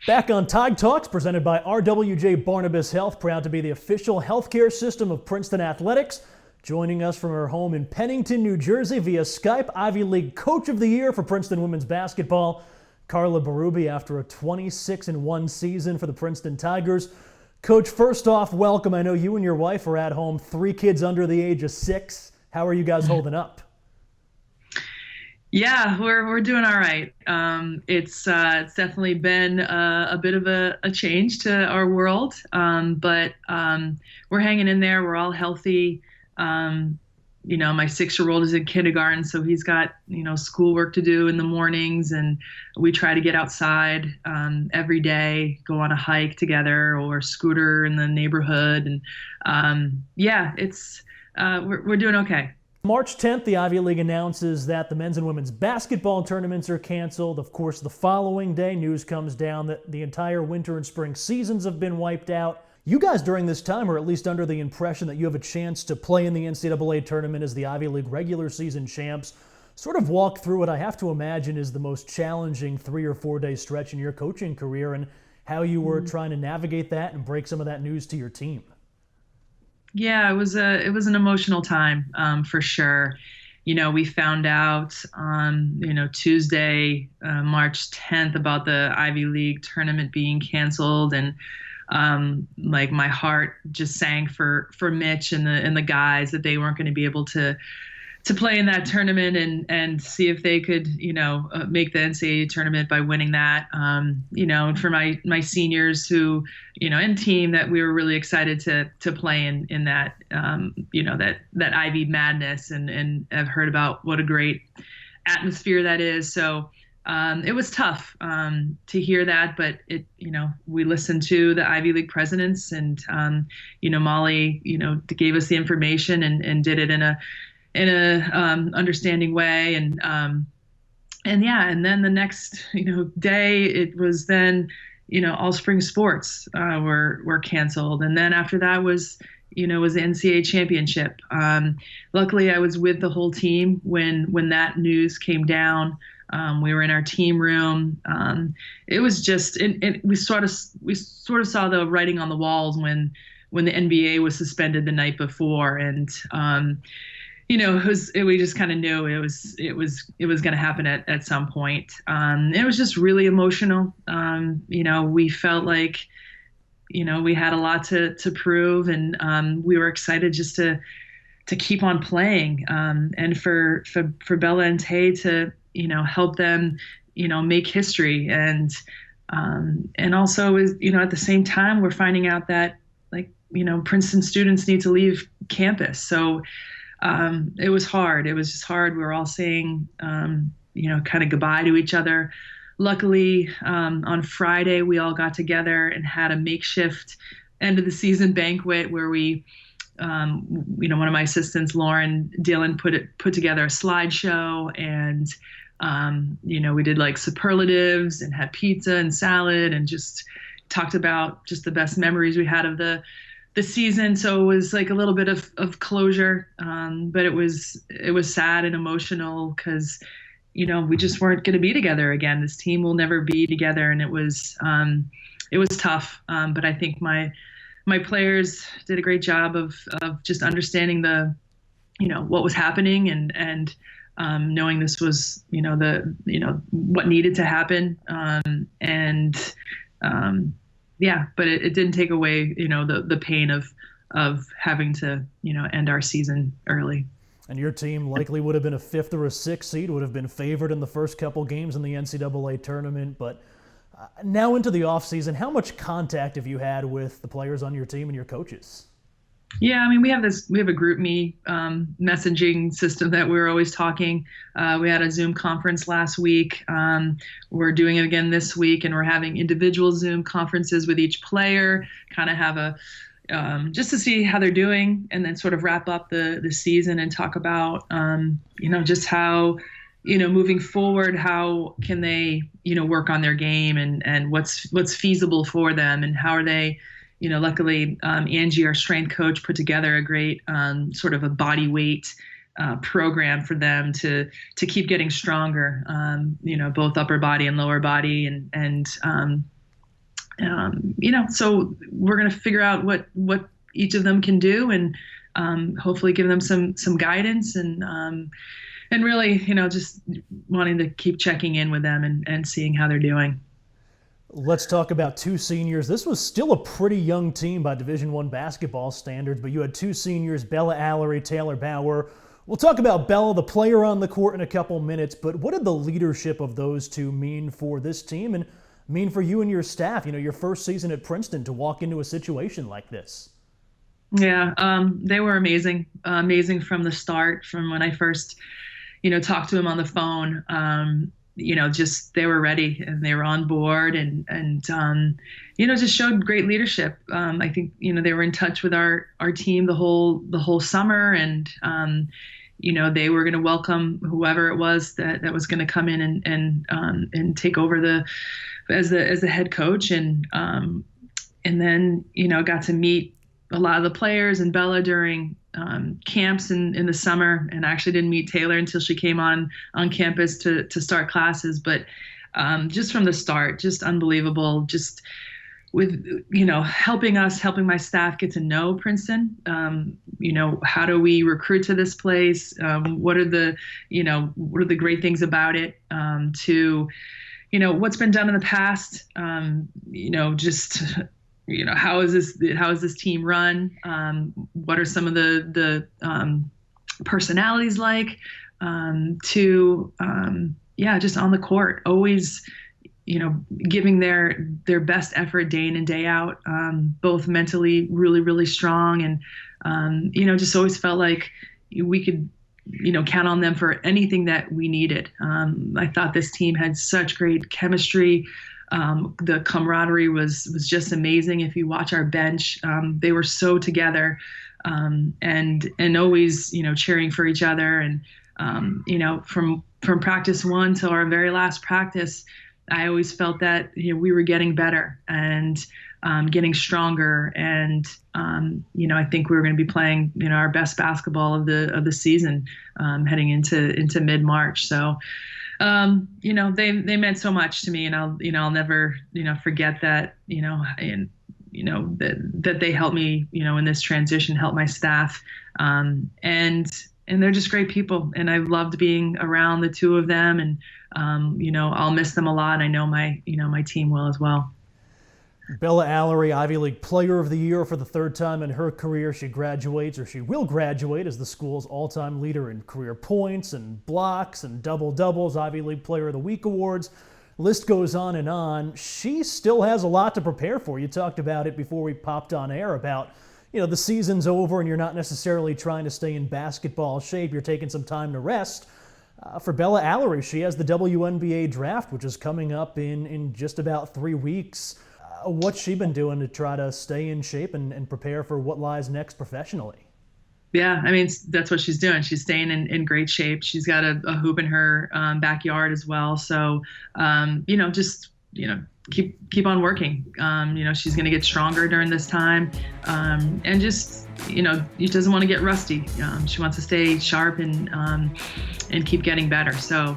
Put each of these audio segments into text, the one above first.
Back on Tide Talks, presented by RWJ Barnabas Health, proud to be the official healthcare system of Princeton Athletics. Joining us from her home in Pennington, New Jersey via Skype, Ivy League Coach of the Year for Princeton women's basketball, Carla Berube, after a 26-1 season for the Princeton Tigers. Coach, first off, welcome. I know you and your wife are at home, 3 kids under the age of 6. How are you guys holding up? Yeah, we're doing all right. It's definitely been a bit of a change to our world, but we're hanging in there. We're all healthy. My 6-year-old is in kindergarten, so he's got schoolwork to do in the mornings, and we try to get outside every day, go on a hike together or scooter in the neighborhood, and we're doing okay. March 10th, the Ivy League announces that the men's and women's basketball tournaments are canceled. Of course, the following day, news comes down that the entire winter and spring seasons have been wiped out. You guys during this time are at least under the impression that you have a chance to play in the NCAA tournament as the Ivy League regular season champs. Sort of walk through what I have to imagine is the most challenging 3 or 4 day stretch in your coaching career and how you were trying to navigate that and break some of that news to your team. Yeah, it was an emotional time for sure. We found out on Tuesday, March 10th, about the Ivy League tournament being canceled, and my heart just sank for Mitch and the guys that they weren't going to be able to play in that tournament and see if they could make the NCAA tournament by winning that. For my seniors who and team that we were really excited to play in that that Ivy madness, and I've heard about what a great atmosphere that is. So it was tough to hear that, but we listened to the Ivy League presidents, and Molly gave us the information and did it in a understanding way, and then the next day it was then all spring sports were canceled, and then after that was the NCAA championship. Luckily, I was with the whole team when that news came down. We were in our team room. It was just we sort of saw the writing on the walls when the NBA was suspended the night before, and we just kind of knew it was going to happen at some point. It was just really emotional. We felt like, we had a lot to prove, and we were excited just to keep on playing. And for Bella and Tay to, help them, make history. And also at the same time, we're finding out that Princeton students need to leave campus. So, it was hard. It was just hard. We were all saying, kind of goodbye to each other. Luckily, on Friday, we all got together and had a makeshift end of the season banquet where we, one of my assistants, Lauren Dillon, put together a slideshow, and, we did like superlatives and had pizza and salad and just talked about just the best memories we had of the season. So it was like a little bit of closure, but it was sad and emotional because, we just weren't going to be together again. This team will never be together, and it was tough. But I think my players did a great job of just understanding what was happening and knowing this was what needed to happen, but it didn't take away, the pain of having to, end our season early. And your team likely would have been a 5th or a 6th seed, would have been favored in the first couple games in the NCAA tournament. But now into the offseason, how much contact have you had with the players on your team and your coaches? Yeah, I mean, we have a group me messaging system that we're always talking. We had a Zoom conference last week. We're doing it again this week, and we're having individual Zoom conferences with each player, kind of have a just to see how they're doing, and then sort of wrap up the season and talk about just how moving forward, how can they work on their game and what's feasible for them, and how are they. Luckily, Angie, our strength coach, put together a great sort of a body weight program for them to keep getting stronger, both upper body and lower body. And So we're going to figure out what each of them can do, and hopefully give them some guidance, and really, just wanting to keep checking in with them and seeing how they're doing. Let's talk about two seniors. This was still a pretty young team by Division I basketball standards, but you had two seniors, Bella Allery, Taylor Bauer. We'll talk about Bella, the player on the court, in a couple minutes, but what did the leadership of those two mean for this team and mean for you and your staff? Your first season at Princeton, to walk into a situation like this. Yeah, they were amazing, amazing from the start, from when I first, talked to him on the phone. Just they were ready and they were on board, and just showed great leadership. I think they were in touch with our team the whole summer, and they were going to welcome whoever it was that was going to come in and take over as the head coach, and then got to meet a lot of the players and Bella during camps in the summer, and I actually didn't meet Taylor until she came on campus to start classes. But just from the start, just unbelievable. Just with helping my staff get to know Princeton. How do we recruit to this place? What are the great things about it? To what's been done in the past. How is this team run? What are some of the personalities like? Just on the court, always, giving their best effort day in and day out, both mentally really, really strong, and, just always felt like we could, count on them for anything that we needed. I thought this team had such great chemistry. The camaraderie was just amazing. If you watch our bench, they were so together, and always, cheering for each other. And, from practice one till our very last practice, I always felt that, we were getting better and, getting stronger. And, I think we were going to be playing, our best basketball of the season, heading into mid-March. So, they meant so much to me, and I'll never, forget that, that they helped me, in this transition, help my staff. And they're just great people. And I've loved being around the two of them, and, I'll miss them a lot. I know my team will as well. Bella Allery, Ivy League Player of the Year for the third time in her career. She graduates, or she will graduate, as the school's all-time leader in career points and blocks and double-doubles, Ivy League Player of the Week awards. List goes on and on. She still has a lot to prepare for. You talked about it before we popped on air about, the season's over and you're not necessarily trying to stay in basketball shape. You're taking some time to rest. For Bella Allery, she has the WNBA Draft, which is coming up in just about 3 weeks. What's she been doing to try to stay in shape and prepare for what lies next professionally? Yeah, I mean, that's what she's doing. She's staying in great shape. She's got a hoop in her backyard as well. So, keep on working. She's going to get stronger during this time, and just, she doesn't want to get rusty. She wants to stay sharp and keep getting better. So,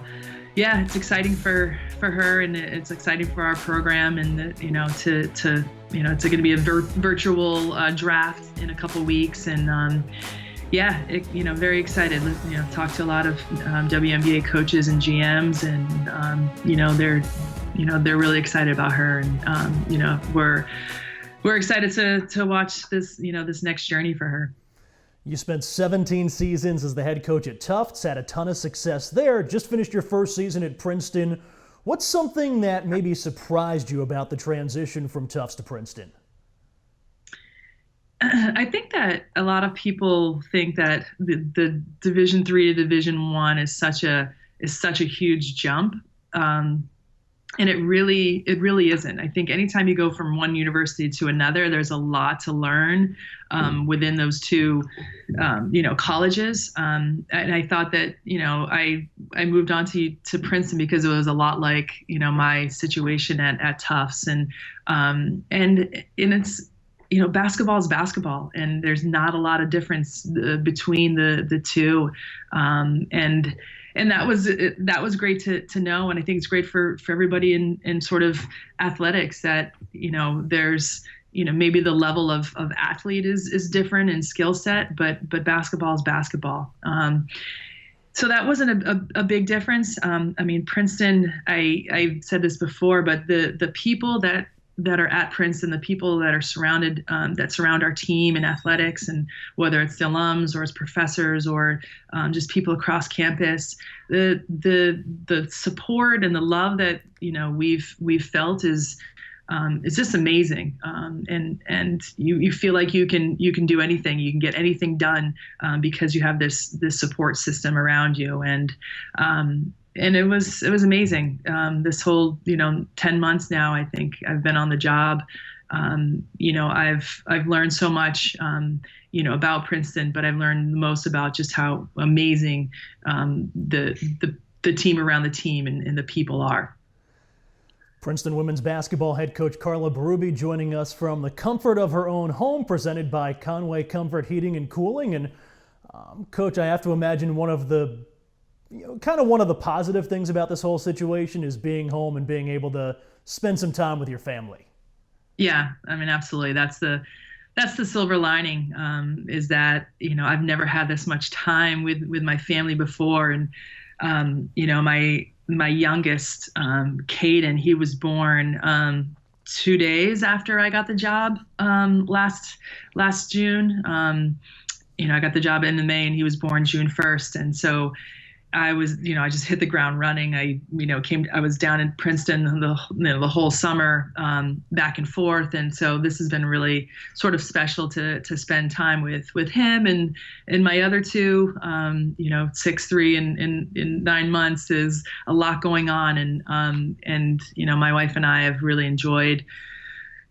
yeah, it's exciting for her, and it's exciting for our program, and it's going to be a virtual draft in a couple weeks, and very excited. Talk to a lot of WNBA coaches and GMs, and they're really excited about her, and we're excited to watch this this next journey for her. You spent 17 seasons as the head coach at Tufts, had a ton of success there, just finished your first season at Princeton. What's something that maybe surprised you about the transition from Tufts to Princeton? I think that a lot of people think that the Division III to Division I is such a huge jump. And it really isn't. I think anytime you go from one university to another, there's a lot to learn within those two, colleges. And I thought that, I moved on to Princeton because it was a lot like, my situation at Tufts, and it's, basketball is basketball, and there's not a lot of difference between the two, and that was great to know. And I think it's great for everybody in sort of athletics that, there's, maybe the level of athlete is different in skill set, but basketball is basketball. So that wasn't a big difference. I mean, Princeton, I said this before, but the people that are at Princeton, the people that are that surround our team in athletics, and whether it's the alums or as professors or just people across campus, the support and the love that we've felt is just amazing. And you feel like you can do anything, you can get anything done because you have this support system around you. And it was amazing. This whole 10 months now, I think I've been on the job. I've learned so much about Princeton, but I've learned the most about just how amazing the team around the team and the people are. Princeton women's basketball head coach Carla Berube joining us from the comfort of her own home, presented by Conway Comfort Heating and Cooling. And Coach, I have to imagine one of the positive things about this whole situation is being home and being able to spend some time with your family. Yeah, I mean, absolutely. That's the silver lining, is that, I've never had this much time with my family before. And, my youngest, Caden, he was born 2 days after I got the job last June. I got the job in May and he was born June 1st. And so I was, I just hit the ground running. I was down in Princeton the whole summer, back and forth. And so this has been really sort of special to spend time with him and my other two, 6'3" in 9 months is a lot going on. And my wife and I have really enjoyed,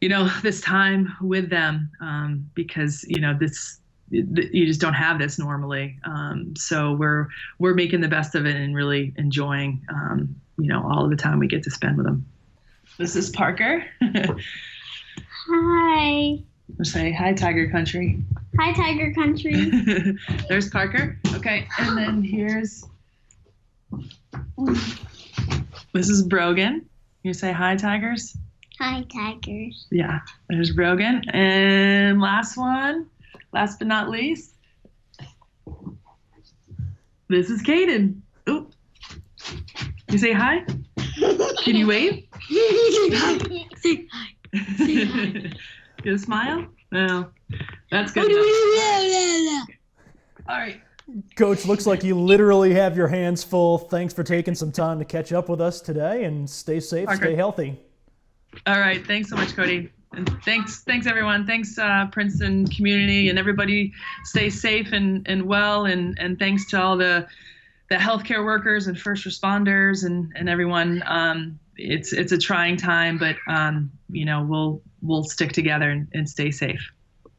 this time with them, because, you just don't have this normally. So we're making the best of it and really enjoying, all of the time we get to spend with them. This is Parker. Hi. We'll say hi, Tiger Country. Hi, Tiger Country. There's Parker. Okay. And then here's, this is Brogan. You say hi, Tigers. Hi, Tigers. Yeah. There's Brogan. And last but not least, this is Caden. Oop. You say hi? Can you wave? Say hi. Say hi. Get a smile? No. That's good. All right. Coach, looks like you literally have your hands full. Thanks for taking some time to catch up with us today, and stay safe, stay healthy. All right. Thanks so much, Cody. And thanks everyone. Thanks Princeton community and everybody. Stay safe and well. And thanks to all the healthcare workers and first responders and everyone. It's a trying time, but we'll stick together and stay safe.